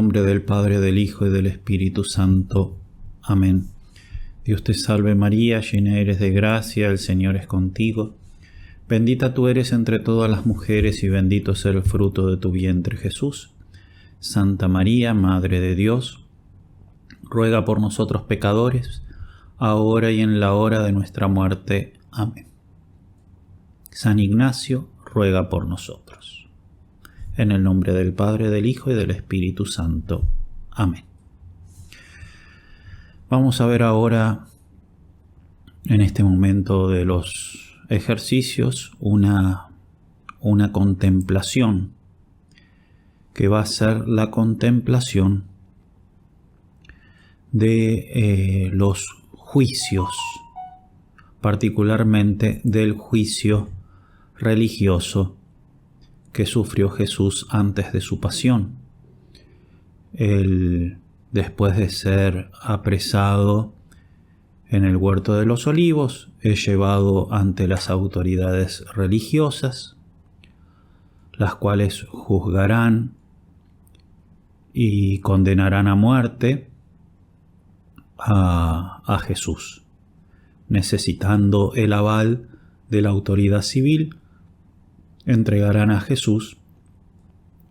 nombre del Padre, del Hijo y del Espíritu Santo. Amén. Dios te salve María, llena eres de gracia, el Señor es contigo. Bendita tú eres entre todas las mujeres y bendito es el fruto de tu vientre Jesús. Santa María, Madre de Dios, ruega por nosotros pecadores, ahora y en la hora de nuestra muerte. Amén. San Ignacio, ruega por nosotros. En el nombre del Padre, del Hijo y del Espíritu Santo. Amén. Vamos a ver ahora, en este momento de los ejercicios, una contemplación, que va a ser la contemplación de los juicios, particularmente del juicio religioso que sufrió Jesús antes de su pasión. Él, después de ser apresado en el huerto de los olivos, es llevado ante las autoridades religiosas, las cuales juzgarán y condenarán a muerte a Jesús, necesitando el aval de la autoridad civil. Entregarán a Jesús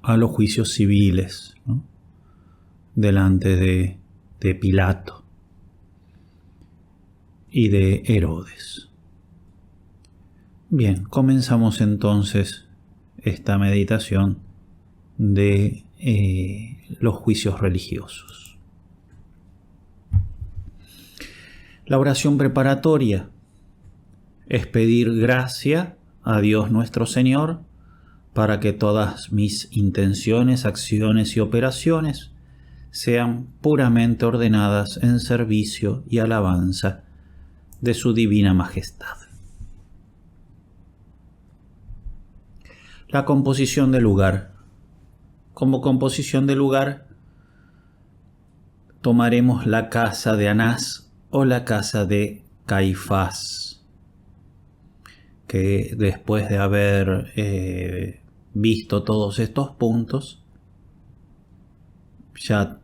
a los juicios civiles, ¿no?, delante de Pilato y de Herodes. Bien, comenzamos entonces esta meditación de los juicios religiosos. La oración preparatoria es pedir gracia a Dios nuestro Señor para que todas mis intenciones, acciones y operaciones sean puramente ordenadas en servicio y alabanza de su divina majestad. La composición del lugar. Como composición del lugar tomaremos la casa de Anás o la casa de Caifás, que después de haber visto todos estos puntos, ya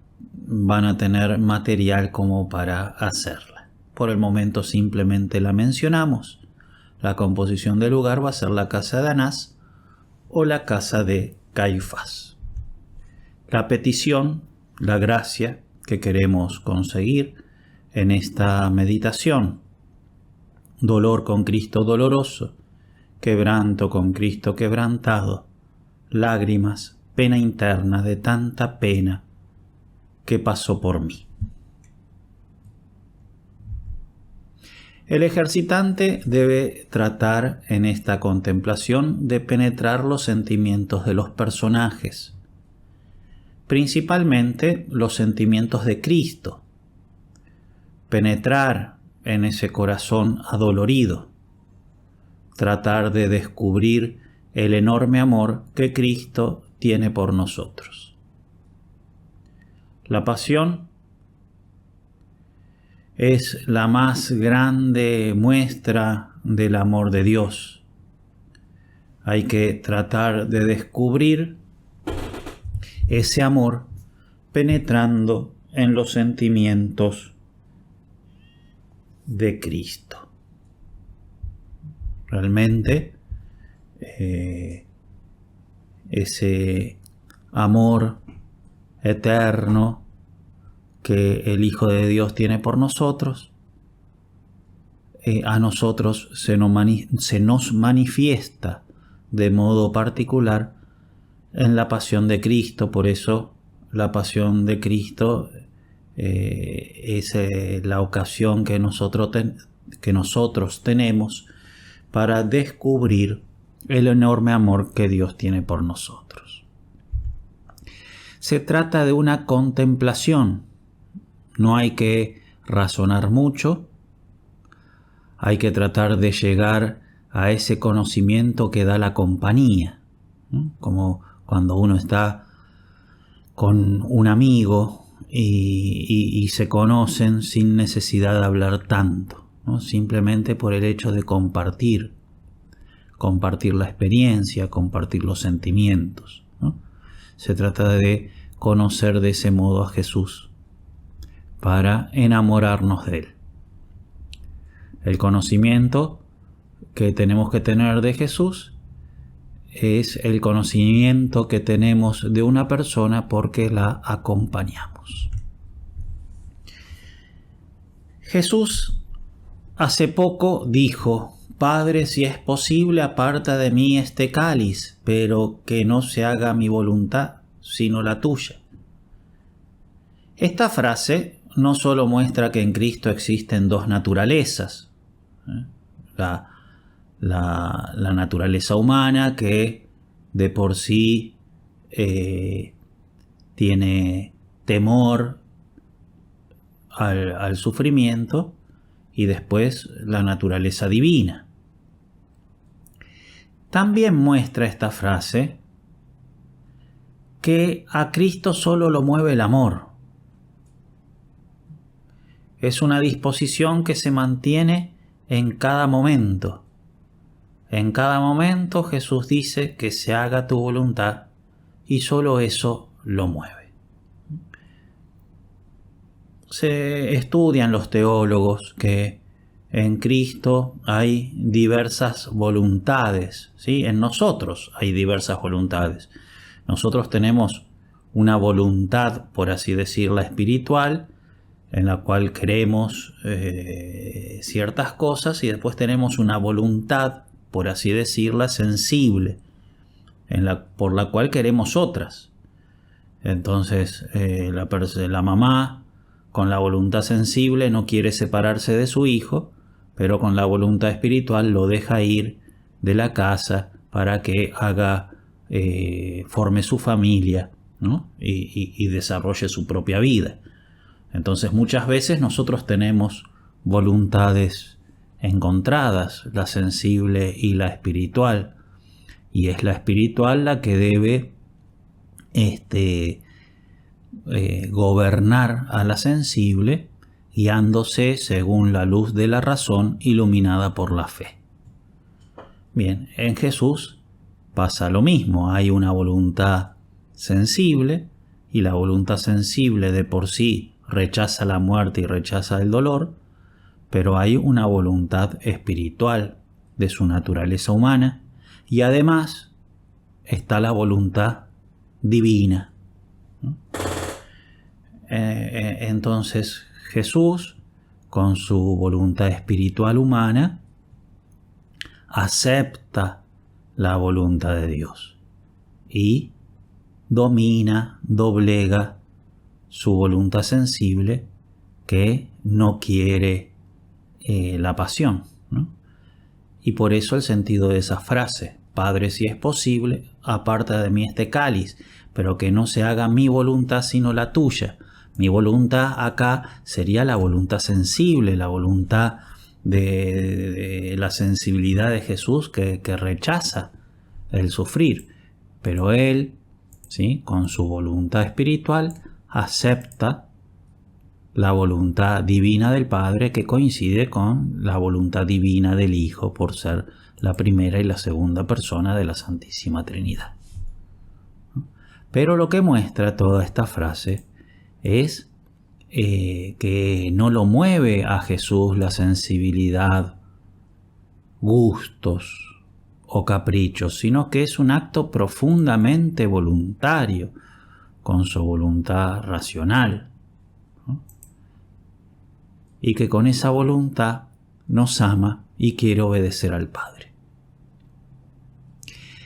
van a tener material como para hacerla. Por el momento simplemente la mencionamos. La composición del lugar va a ser la casa de Anás o la casa de Caifás. La petición, la gracia que queremos conseguir en esta meditación: dolor con Cristo doloroso, quebranto con Cristo quebrantado, lágrimas, pena interna de tanta pena que pasó por mí. El ejercitante debe tratar en esta contemplación de penetrar los sentimientos de los personajes, principalmente los sentimientos de Cristo, penetrar en ese corazón adolorido, tratar de descubrir el enorme amor que Cristo tiene por nosotros. La pasión es la más grande muestra del amor de Dios. Hay que tratar de descubrir ese amor penetrando en los sentimientos de Cristo. Realmente ese amor eterno que el Hijo de Dios tiene por nosotros, a nosotros se nos manifiesta de modo particular en la pasión de Cristo. Por eso la pasión de Cristo es la ocasión que nosotros tenemos para descubrir el enorme amor que Dios tiene por nosotros. Se trata de una contemplación. No hay que razonar mucho. Hay que tratar de llegar a ese conocimiento que da la compañía, ¿no? Como cuando uno está con un amigo y se conocen sin necesidad de hablar tanto, ¿no? Simplemente por el hecho de compartir la experiencia, compartir los sentimientos, ¿no? Se trata de conocer de ese modo a Jesús, para enamorarnos de Él. El conocimiento que tenemos que tener de Jesús es el conocimiento que tenemos de una persona porque la acompañamos. Jesús hace poco dijo: Padre, si es posible, aparta de mí este cáliz, pero que no se haga mi voluntad, sino la tuya. Esta frase no solo muestra que en Cristo existen dos naturalezas, la naturaleza humana, que de por sí tiene temor al sufrimiento, y después la naturaleza divina. También muestra esta frase que a Cristo solo lo mueve el amor. Es una disposición que se mantiene en cada momento. En cada momento Jesús dice que se haga tu voluntad, y solo eso lo mueve. Se estudian los teólogos que en Cristo hay diversas voluntades, ¿sí? En nosotros hay diversas voluntades. Nosotros tenemos una voluntad, por así decirla, espiritual, en la cual queremos ciertas cosas, y después tenemos una voluntad, por así decirla, sensible, por la cual queremos otras. Entonces la mamá con la voluntad sensible no quiere separarse de su hijo, pero con la voluntad espiritual lo deja ir de la casa para que forme su familia, ¿no? y desarrolle su propia vida. Entonces muchas veces nosotros tenemos voluntades encontradas, la sensible y la espiritual, y es la espiritual la que debe gobernar a la sensible, guiándose según la luz de la razón iluminada por la fe. Bien, en Jesús pasa lo mismo. Hay una voluntad sensible, y la voluntad sensible de por sí rechaza la muerte y rechaza el dolor, pero hay una voluntad espiritual de su naturaleza humana, y además está la voluntad divina. Entonces Jesús, con su voluntad espiritual humana, acepta la voluntad de Dios y domina, doblega su voluntad sensible, que no quiere la pasión, ¿no? Y por eso el sentido de esa frase: Padre, si es posible, aparta de mí este cáliz, pero que no se haga mi voluntad sino la tuya. Mi voluntad acá sería la voluntad sensible, la voluntad de la sensibilidad de Jesús, que rechaza el sufrir. Pero Él, ¿sí?, con su voluntad espiritual, acepta la voluntad divina del Padre, que coincide con la voluntad divina del Hijo, por ser la primera y la segunda persona de la Santísima Trinidad. Pero lo que muestra toda esta frase es que no lo mueve a Jesús la sensibilidad, gustos o caprichos, sino que es un acto profundamente voluntario, con su voluntad racional, ¿no? Y que con esa voluntad nos ama y quiere obedecer al Padre.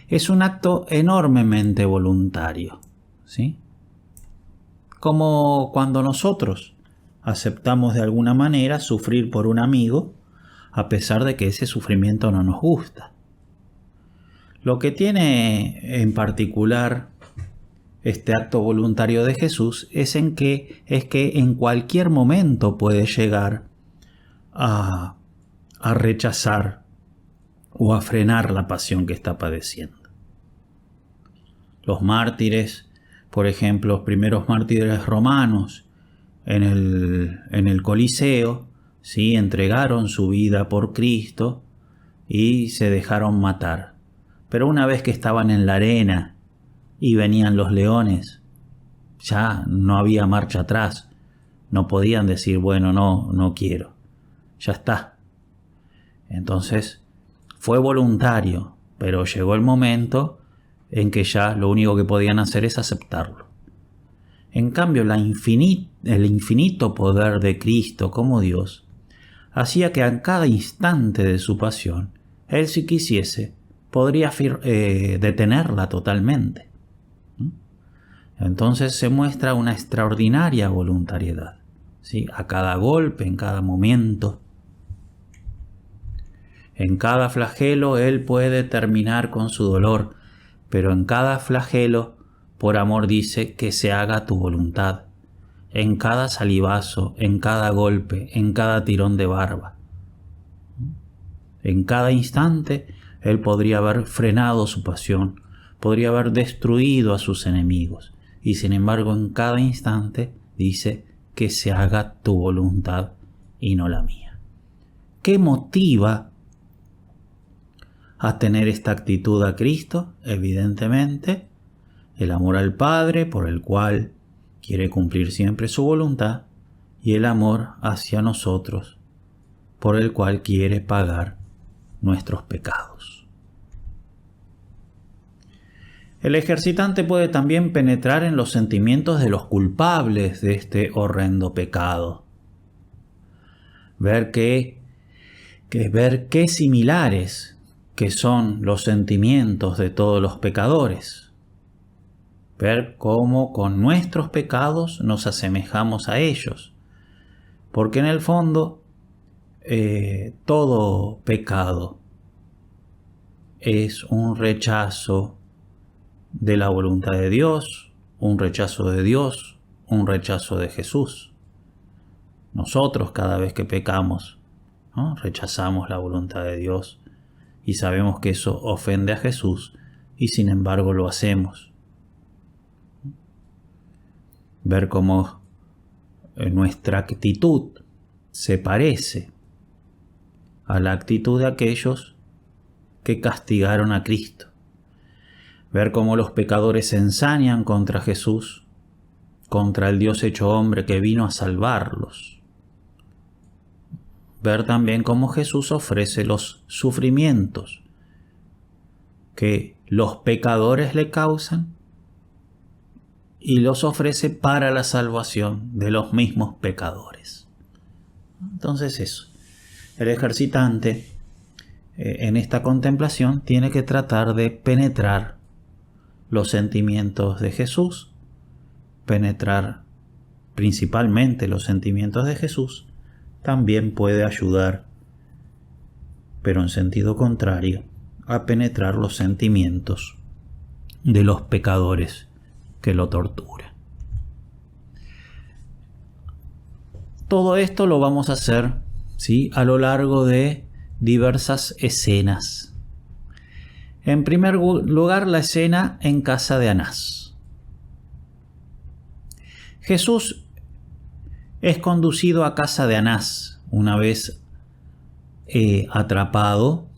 Es un acto enormemente voluntario, ¿sí? Como cuando nosotros aceptamos de alguna manera sufrir por un amigo, a pesar de que ese sufrimiento no nos gusta. Lo que tiene en particular este acto voluntario de Jesús es que en cualquier momento puede llegar a rechazar o a frenar la pasión que está padeciendo. Los mártires, por ejemplo, los primeros mártires romanos en el Coliseo, ¿sí?, entregaron su vida por Cristo y se dejaron matar. Pero una vez que estaban en la arena y venían los leones, ya no había marcha atrás. No podían decir, bueno, no quiero. Ya está. Entonces fue voluntario, pero llegó el momento en que ya lo único que podían hacer es aceptarlo. En cambio, el infinito poder de Cristo como Dios hacía que a cada instante de su pasión, Él, si quisiese, podría detenerla totalmente. Entonces se muestra una extraordinaria voluntariedad, ¿sí? A cada golpe, en cada momento. En cada flagelo Él puede terminar con su dolor, pero en cada flagelo, por amor dice, que se haga tu voluntad. En cada salivazo, en cada golpe, en cada tirón de barba. En cada instante, Él podría haber frenado su pasión, podría haber destruido a sus enemigos, y sin embargo en cada instante dice que se haga tu voluntad y no la mía. ¿Qué motiva a tener esta actitud a Cristo? Evidentemente, el amor al Padre, por el cual quiere cumplir siempre su voluntad, y el amor hacia nosotros, por el cual quiere pagar nuestros pecados. El ejercitante puede también penetrar en los sentimientos de los culpables de este horrendo pecado. Ver qué similares que son los sentimientos de todos los pecadores. Ver cómo con nuestros pecados nos asemejamos a ellos. Porque en el fondo, todo pecado es un rechazo de la voluntad de Dios, un rechazo de Dios, un rechazo de Jesús. Nosotros cada vez que pecamos, ¿no?, rechazamos la voluntad de Dios y sabemos que eso ofende a Jesús y sin embargo lo hacemos. Ver cómo nuestra actitud se parece a la actitud de aquellos que castigaron a Cristo. Ver cómo los pecadores se ensañan contra Jesús, contra el Dios hecho hombre que vino a salvarlos. Ver también cómo Jesús ofrece los sufrimientos que los pecadores le causan y los ofrece para la salvación de los mismos pecadores. Entonces eso, el ejercitante en esta contemplación tiene que tratar de penetrar los sentimientos de Jesús, penetrar principalmente los sentimientos de Jesús. También puede ayudar, pero en sentido contrario, a penetrar los sentimientos de los pecadores que lo torturan. Todo esto lo vamos a hacer, ¿sí?, a lo largo de diversas escenas. En primer lugar, la escena en casa de Anás. Jesús es conducido a casa de Anás una vez atrapado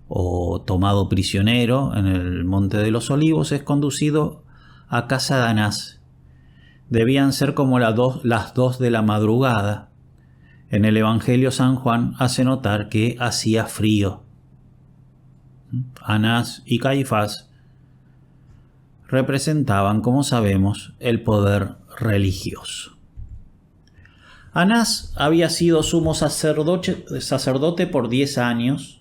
o tomado prisionero en el Monte de los Olivos. Es conducido a casa de Anás. Debían ser como las 2 de la madrugada. En el Evangelio San Juan hace notar que hacía frío. Anás y Caifás representaban, como sabemos, el poder religioso. Anás había sido sumo sacerdote por 10 años,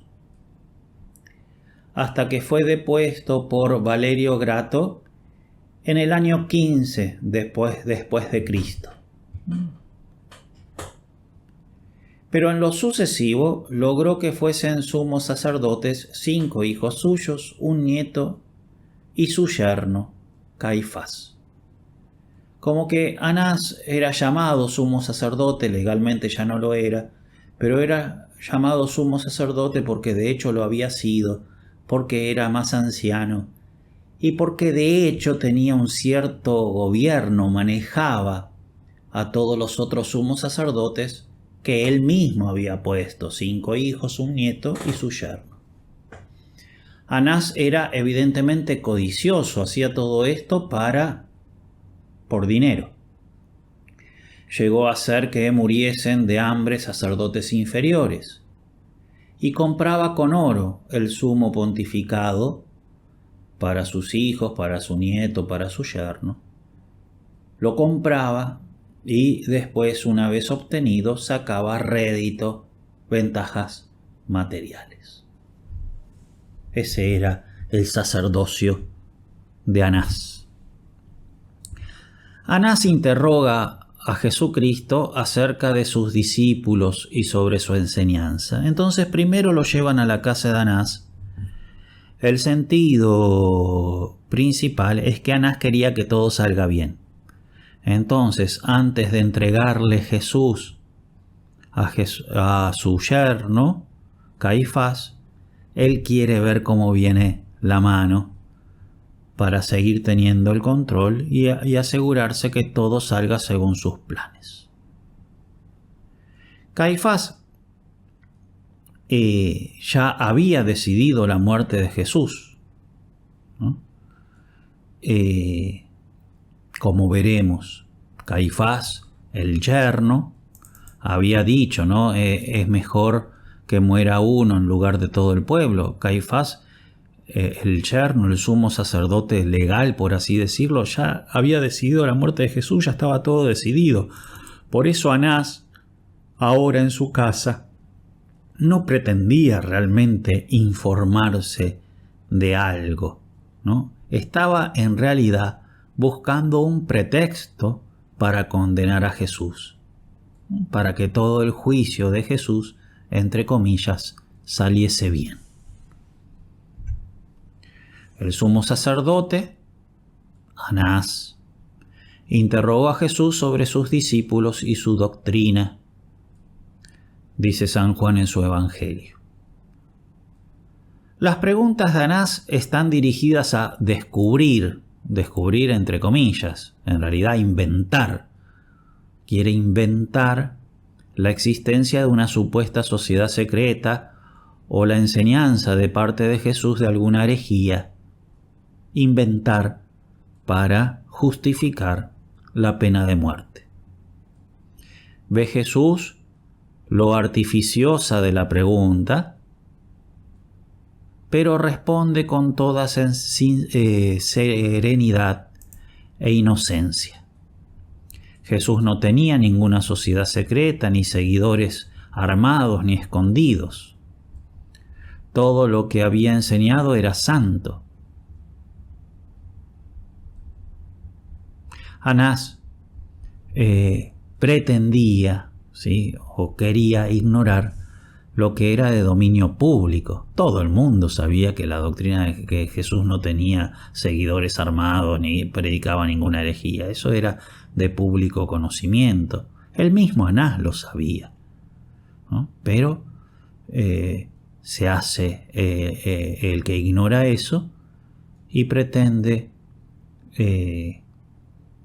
hasta que fue depuesto por Valerio Grato en el año 15 después de Cristo. Pero en lo sucesivo logró que fuesen sumos sacerdotes 5 hijos suyos, un nieto y su yerno, Caifás. Como que Anás era llamado sumo sacerdote, legalmente ya no lo era, pero era llamado sumo sacerdote porque de hecho lo había sido, porque era más anciano y porque de hecho tenía un cierto gobierno, manejaba a todos los otros sumos sacerdotes que él mismo había puesto, 5 hijos, un nieto y su yerno. Anás era evidentemente codicioso, hacía todo esto para por dinero. Llegó a hacer que muriesen de hambre sacerdotes inferiores, y compraba con oro el sumo pontificado para sus hijos, para su nieto, para su yerno. Lo compraba y después, una vez obtenido, sacaba rédito, ventajas materiales. Ese era el sacerdocio de Anás. Anás interroga a Jesucristo acerca de sus discípulos y sobre su enseñanza. Entonces primero lo llevan a la casa de Anás. El sentido principal es que Anás quería que todo salga bien. Entonces, antes de entregarle Jesús a su yerno, Caifás, él quiere ver cómo viene la mano para seguir teniendo el control y asegurarse que todo salga según sus planes. Caifás ya había decidido la muerte de Jesús, ¿no? Como veremos, Caifás, el yerno, había dicho, ¿no? Es mejor que muera uno en lugar de todo el pueblo. Caifás, el yerno, el sumo sacerdote legal, por así decirlo, ya había decidido la muerte de Jesús, ya estaba todo decidido. Por eso Anás, ahora en su casa, no pretendía realmente informarse de algo, ¿no? Estaba en realidad buscando un pretexto para condenar a Jesús, para que todo el juicio de Jesús, entre comillas, saliese bien. El sumo sacerdote, Anás, interrogó a Jesús sobre sus discípulos y su doctrina, dice San Juan en su Evangelio. Las preguntas de Anás están dirigidas a descubrir entre comillas, en realidad inventar. Quiere inventar la existencia de una supuesta sociedad secreta o la enseñanza de parte de Jesús de alguna herejía. Inventar para justificar la pena de muerte. Ve Jesús lo artificiosa de la pregunta, pero responde con toda serenidad e inocencia. Jesús no tenía ninguna sociedad secreta, ni seguidores armados ni escondidos. Todo lo que había enseñado era santo. Anás pretendía, ¿sí?, o quería ignorar lo que era de dominio público. Todo el mundo sabía que la doctrina de que Jesús no tenía seguidores armados ni predicaba ninguna herejía. Eso era de público conocimiento. El mismo Anás lo sabía, ¿no? Pero se hace el que ignora eso y pretende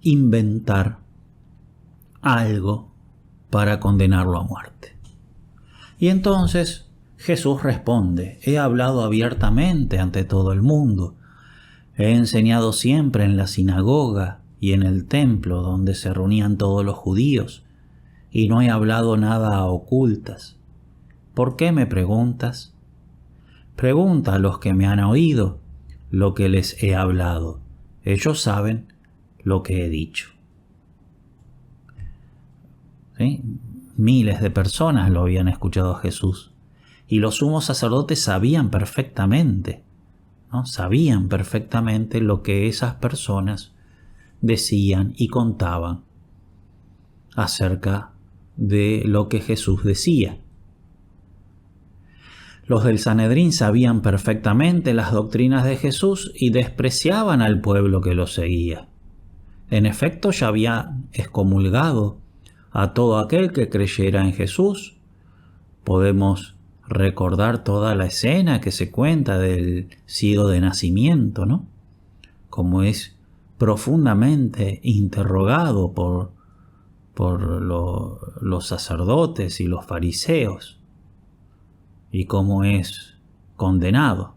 inventar algo para condenarlo a muerte. Y entonces Jesús responde: he hablado abiertamente ante todo el mundo. He enseñado siempre en la sinagoga y en el templo donde se reunían todos los judíos, y no he hablado nada a ocultas. ¿Por qué me preguntas? Pregunta a los que me han oído lo que les he hablado. Ellos saben lo que he dicho. ¿Sí? Miles de personas lo habían escuchado a Jesús, y los sumos sacerdotes sabían perfectamente, ¿no? Sabían perfectamente lo que esas personas decían y contaban acerca de lo que Jesús decía. Los del Sanedrín sabían perfectamente las doctrinas de Jesús y despreciaban al pueblo que lo seguía. En efecto, ya habían excomulgado a todo aquel que creyera en Jesús. Podemos recordar toda la escena que se cuenta del ciego de nacimiento, ¿no? Como es profundamente interrogado por los sacerdotes y los fariseos, y cómo es condenado.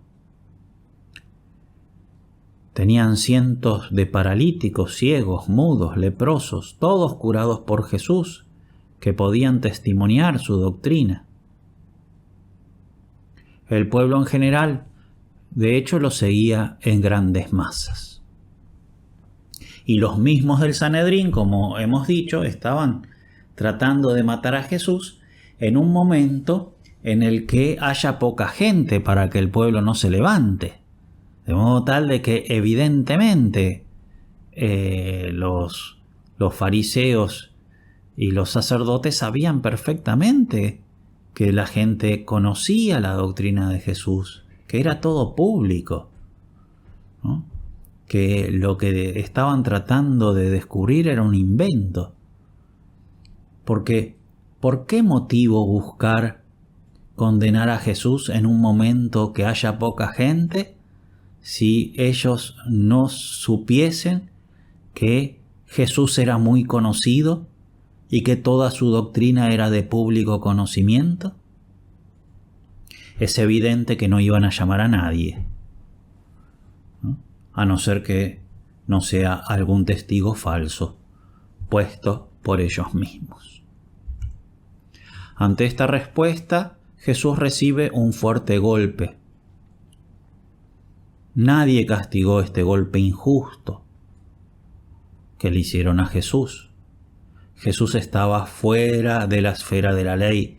Tenían cientos de paralíticos, ciegos, mudos, leprosos, todos curados por Jesús, que podían testimoniar su doctrina. El pueblo en general, de hecho, lo seguía en grandes masas. Y los mismos del Sanedrín, como hemos dicho, estaban tratando de matar a Jesús en un momento en el que haya poca gente para que el pueblo no se levante. De modo tal de que evidentemente los fariseos y los sacerdotes sabían perfectamente que la gente conocía la doctrina de Jesús, que era todo público, ¿no? Que lo que estaban tratando de descubrir era un invento. Porque, ¿por qué motivo buscar condenar a Jesús en un momento que haya poca gente si ellos no supiesen que Jesús era muy conocido y que toda su doctrina era de público conocimiento? Es evidente que no iban a llamar a nadie, ¿no? A no ser que no sea algún testigo falso puesto por ellos mismos. Ante esta respuesta, Jesús recibe un fuerte golpe. Nadie castigó este golpe injusto que le hicieron a Jesús. Jesús estaba fuera de la esfera de la ley.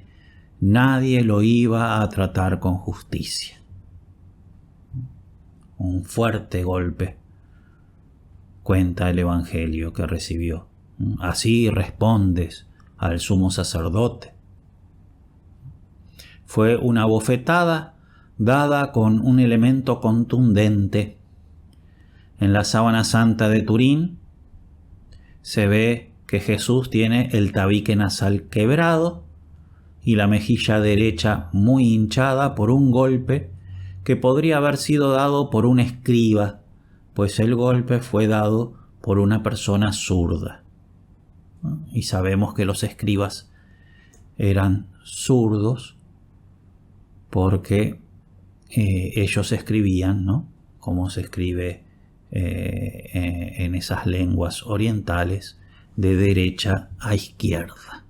Nadie lo iba a tratar con justicia. Un fuerte golpe, cuenta el Evangelio, que recibió. Así respondes al sumo sacerdote. Fue una bofetada dada con un elemento contundente. En la sábana santa de Turín se ve que Jesús tiene el tabique nasal quebrado y la mejilla derecha muy hinchada por un golpe que podría haber sido dado por un escriba, pues el golpe fue dado por una persona zurda. Y sabemos que los escribas eran zurdos porque ellos escribían, ¿no?, como se escribe en esas lenguas orientales, de derecha a izquierda.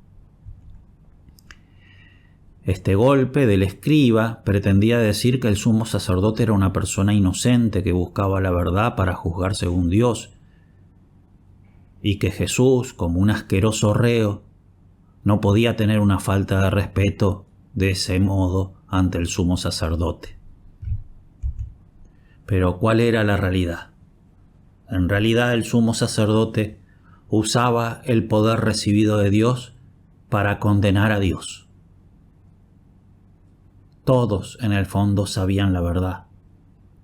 Este golpe del escriba pretendía decir que el sumo sacerdote era una persona inocente que buscaba la verdad para juzgar según Dios, y que Jesús, como un asqueroso reo, no podía tener una falta de respeto de ese modo ante el sumo sacerdote. Pero ¿cuál era la realidad? En realidad el sumo sacerdote usaba el poder recibido de Dios para condenar a Dios. Todos en el fondo sabían la verdad.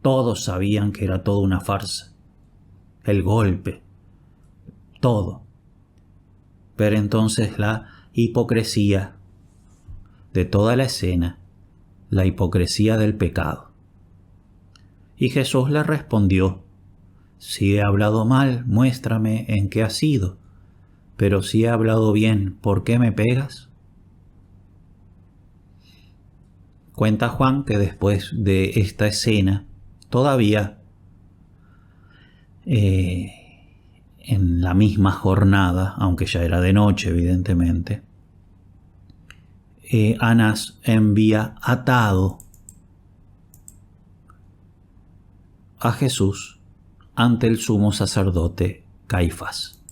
Todos sabían que era toda una farsa. El golpe. Todo. Pero entonces la hipocresía de toda la escena, la hipocresía del pecado. Y Jesús le respondió: si he hablado mal, muéstrame en qué ha sido, pero si he hablado bien, ¿por qué me pegas? Cuenta Juan que después de esta escena, todavía en la misma jornada, aunque ya era de noche evidentemente, Anás envía atado a Jesús ante el sumo sacerdote Caifás,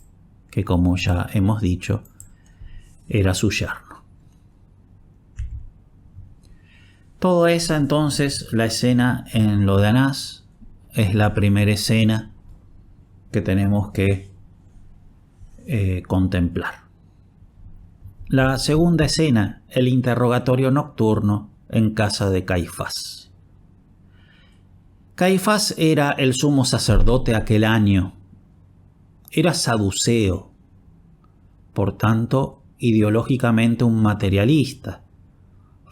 que, como ya hemos dicho, era su yerno. Toda esa, entonces, la escena en lo de Anás, es la primera escena que tenemos que contemplar. La segunda escena, el interrogatorio nocturno en casa de Caifás. Caifás era el sumo sacerdote aquel año. Era saduceo, por tanto, ideológicamente un materialista.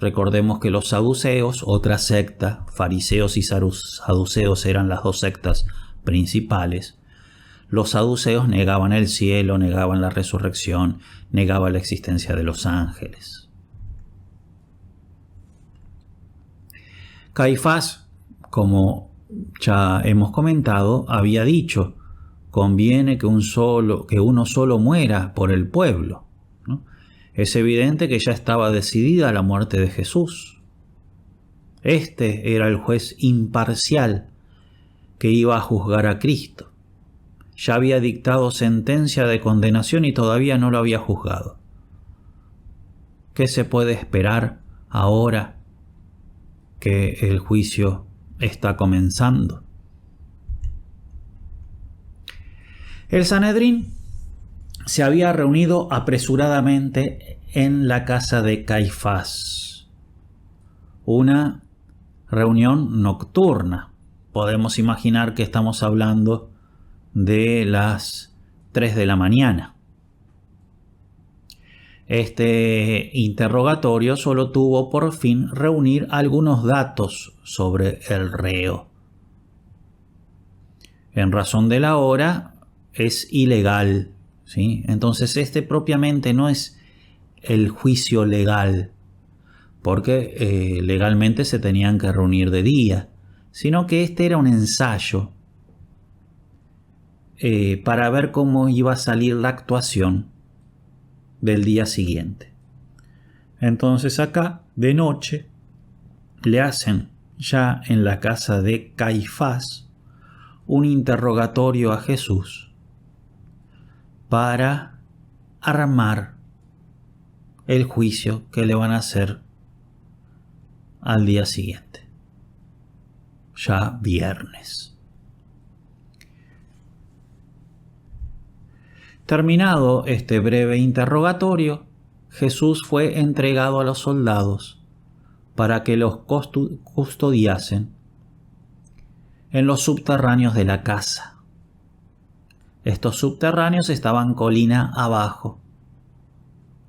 Recordemos que los saduceos, otra secta, fariseos y saduceos eran las dos sectas principales. Los saduceos negaban el cielo, negaban la resurrección, negaban la existencia de los ángeles. Caifás, como ya hemos comentado, había dicho: conviene que uno solo muera por el pueblo, ¿no? Es evidente que ya estaba decidida la muerte de Jesús. Este era el juez imparcial que iba a juzgar a Cristo. Ya había dictado sentencia de condenación y todavía no lo había juzgado. ¿Qué se puede esperar ahora que el juicio está comenzando? El Sanedrín se había reunido apresuradamente en la casa de Caifás. Una reunión nocturna. Podemos imaginar que estamos hablando de las 3 de la mañana. Este interrogatorio solo tuvo por fin reunir algunos datos sobre el reo. En razón de la hora, es ilegal, ¿sí? Entonces este propiamente no es el juicio legal, porque legalmente se tenían que reunir de día, sino que este era un ensayo para ver cómo iba a salir la actuación del día siguiente. Entonces acá, de noche, le hacen ya en la casa de Caifás un interrogatorio a Jesús para armar el juicio que le van a hacer al día siguiente, ya viernes. Terminado este breve interrogatorio, Jesús fue entregado a los soldados para que los custodiasen en los subterráneos de la casa. Estos subterráneos estaban colina abajo,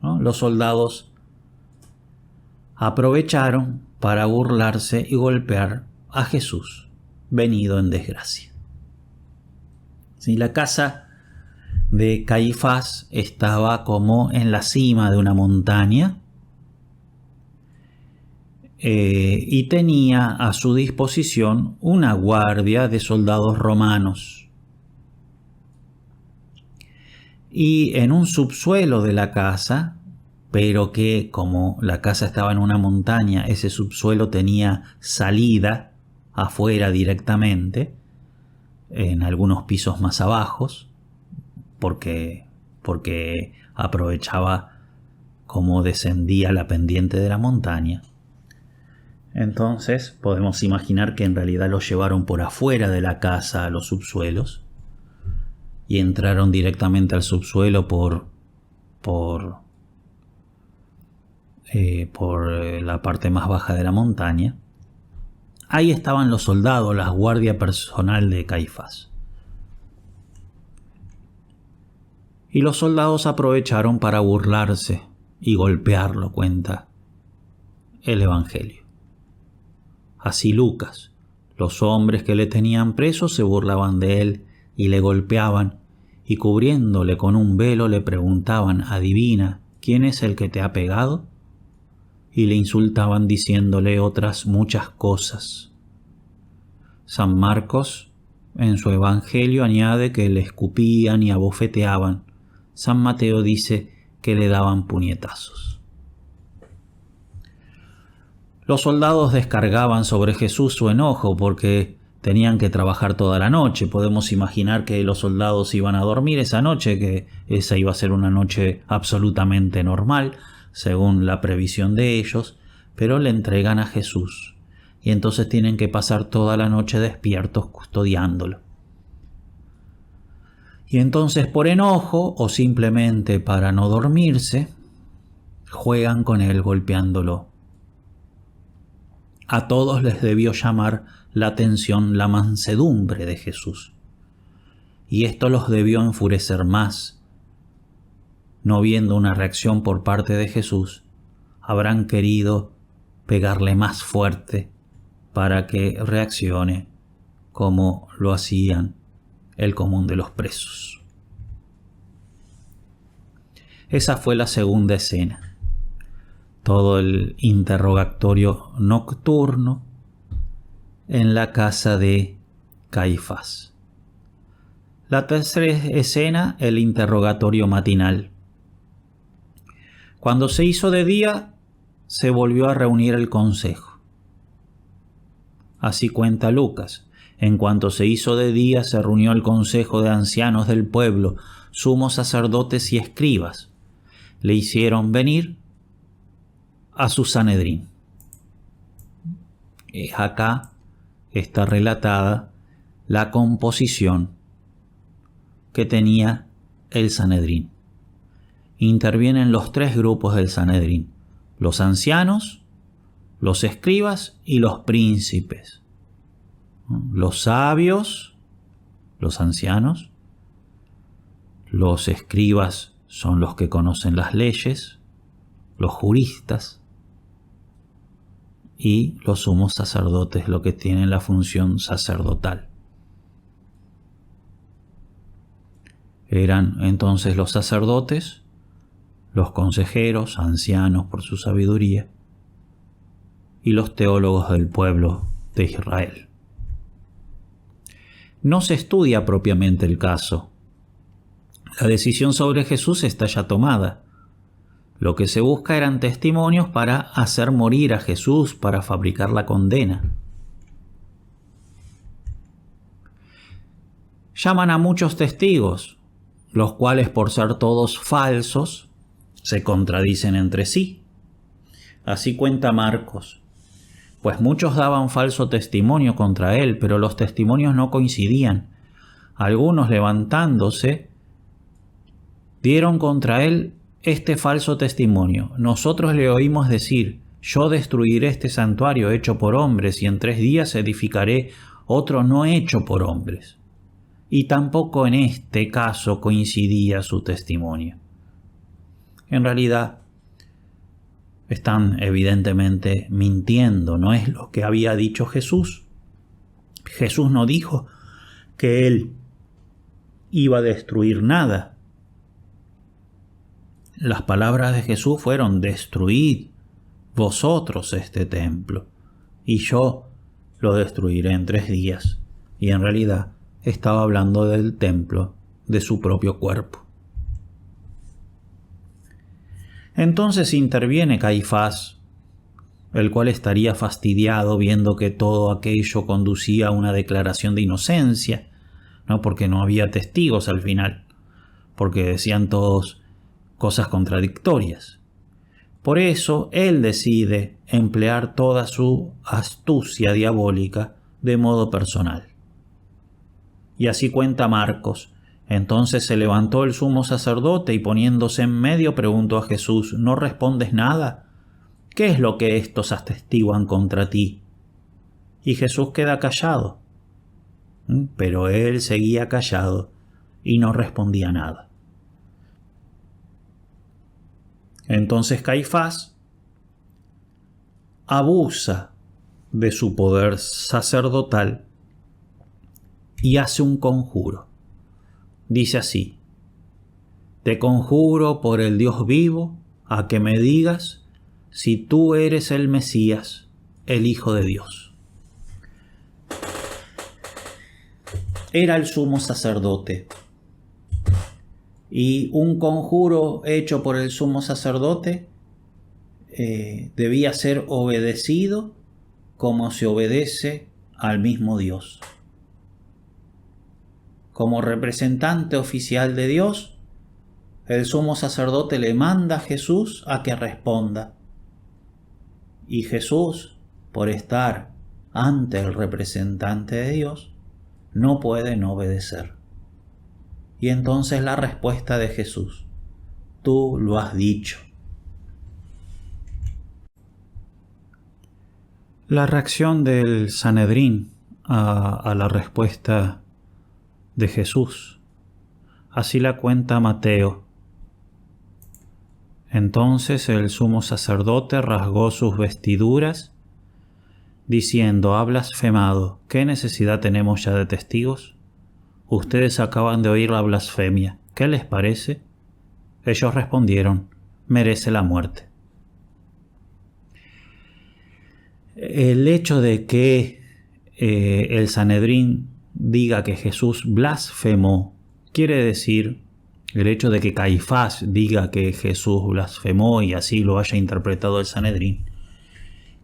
¿no? Los soldados aprovecharon para burlarse y golpear a Jesús, venido en desgracia. Sí, la casa de Caifás estaba como en la cima de una montaña y tenía a su disposición una guardia de soldados romanos. Y en un subsuelo de la casa, pero que como la casa estaba en una montaña, ese subsuelo tenía salida afuera directamente, en algunos pisos más abajos, porque aprovechaba cómo descendía la pendiente de la montaña. Entonces podemos imaginar que en realidad los llevaron por afuera de la casa a los subsuelos y entraron directamente al subsuelo por la parte más baja de la montaña. Ahí estaban los soldados, la guardia personal de Caifás. Y los soldados aprovecharon para burlarse y golpearlo, cuenta el Evangelio. Así Lucas: los hombres que le tenían preso se burlaban de él y le golpeaban, y cubriéndole con un velo le preguntaban: adivina, ¿quién es el que te ha pegado? Y le insultaban diciéndole otras muchas cosas. San Marcos en su Evangelio añade que le escupían y abofeteaban. San Mateo dice que le daban puñetazos. Los soldados descargaban sobre Jesús su enojo porque tenían que trabajar toda la noche. Podemos imaginar que los soldados iban a dormir esa noche, que esa iba a ser una noche absolutamente normal, según la previsión de ellos, pero le entregan a Jesús y entonces tienen que pasar toda la noche despiertos custodiándolo. Y entonces, por enojo o simplemente para no dormirse, juegan con él golpeándolo. A todos les debió llamar la atención la mansedumbre de Jesús, y esto los debió enfurecer más. No viendo una reacción por parte de Jesús, habrán querido pegarle más fuerte para que reaccione como lo hacían el común de los presos. Esa fue la segunda escena. Todo el interrogatorio nocturno en la casa de Caifás. La tercera escena, el interrogatorio matinal. Cuando se hizo de día, se volvió a reunir el consejo. Así cuenta Lucas. En cuanto se hizo de día, se reunió el consejo de ancianos del pueblo, sumos sacerdotes y escribas. Le hicieron venir a su Sanedrín. Acá está relatada la composición que tenía el Sanedrín. Intervienen los tres grupos del Sanedrín: los ancianos, los escribas y los príncipes. Los sabios, los ancianos, los escribas son los que conocen las leyes, los juristas, y los sumos sacerdotes, los que tienen la función sacerdotal. Eran entonces los sacerdotes, los consejeros, ancianos por su sabiduría, y los teólogos del pueblo de Israel. No se estudia propiamente el caso. La decisión sobre Jesús está ya tomada. Lo que se busca eran testimonios para hacer morir a Jesús, para fabricar la condena. Llaman a muchos testigos, los cuales, por ser todos falsos, se contradicen entre sí. Así cuenta Marcos. Pues muchos daban falso testimonio contra él, pero los testimonios no coincidían. Algunos, levantándose, dieron contra él este falso testimonio: nosotros le oímos decir, yo destruiré este santuario hecho por hombres y en 3 días edificaré otro no hecho por hombres. Y tampoco en este caso coincidía su testimonio. En realidad, están evidentemente mintiendo, no es lo que había dicho Jesús. Jesús no dijo que él iba a destruir nada. Las palabras de Jesús fueron: destruid vosotros este templo, y yo lo destruiré en 3 días. Y en realidad estaba hablando del templo de su propio cuerpo. Entonces interviene Caifás, el cual estaría fastidiado viendo que todo aquello conducía a una declaración de inocencia, ¿no? Porque no había testigos al final, porque decían todos cosas contradictorias. Por eso él decide emplear toda su astucia diabólica de modo personal. Y así cuenta Marcos. Entonces se levantó el sumo sacerdote y poniéndose en medio preguntó a Jesús: ¿no respondes nada? ¿Qué es lo que estos atestiguan contra ti? Y Jesús queda callado. Pero él seguía callado y no respondía nada. Entonces Caifás abusa de su poder sacerdotal y hace un conjuro. Dice así: te conjuro por el Dios vivo a que me digas si tú eres el Mesías, el Hijo de Dios. Era el sumo sacerdote, y un conjuro hecho por el sumo sacerdote debía ser obedecido como se obedece al mismo Dios. Como representante oficial de Dios, el sumo sacerdote le manda a Jesús a que responda. Y Jesús, por estar ante el representante de Dios, no puede no obedecer. Y entonces la respuesta de Jesús: tú lo has dicho. La reacción del Sanedrín a la respuesta de Jesús, así la cuenta Mateo. Entonces el sumo sacerdote rasgó sus vestiduras, diciendo: ha blasfemado, ¿qué necesidad tenemos ya de testigos? Ustedes acaban de oír la blasfemia, ¿qué les parece? Ellos respondieron: merece la muerte. El hecho de que el Sanedrín diga que Jesús blasfemó, quiere decir, el hecho de que Caifás diga que Jesús blasfemó y así lo haya interpretado el Sanedrín,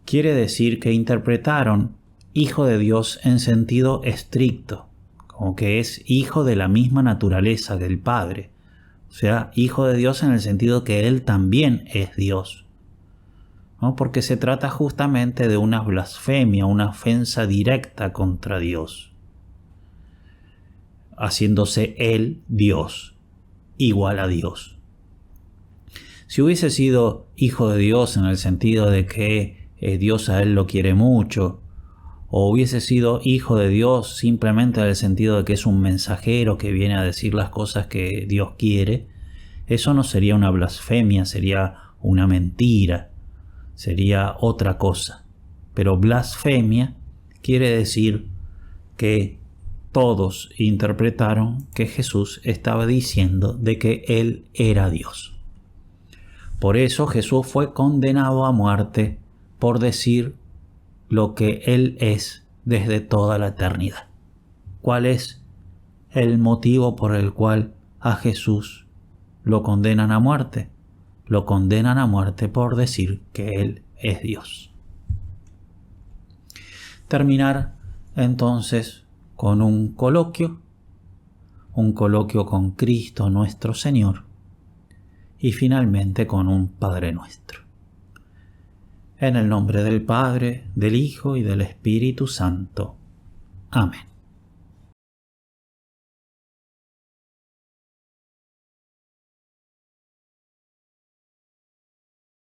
quiere decir que interpretaron hijo de Dios en sentido estricto, como que es hijo de la misma naturaleza del Padre, o sea, hijo de Dios en el sentido que Él también es Dios, ¿no? Porque se trata justamente de una blasfemia, una ofensa directa contra Dios, haciéndose Él Dios, igual a Dios. Si hubiese sido hijo de Dios en el sentido de que Dios a Él lo quiere mucho, o hubiese sido hijo de Dios simplemente en el sentido de que es un mensajero que viene a decir las cosas que Dios quiere, eso no sería una blasfemia, sería una mentira, sería otra cosa. Pero blasfemia quiere decir que todos interpretaron que Jesús estaba diciendo de que Él era Dios. Por eso Jesús fue condenado a muerte por decir lo que Él es desde toda la eternidad. ¿Cuál es el motivo por el cual a Jesús lo condenan a muerte? Lo condenan a muerte por decir que Él es Dios. Terminar entonces con un coloquio con Cristo nuestro Señor y finalmente con un Padre Nuestro. En el nombre del Padre, del Hijo y del Espíritu Santo. Amén.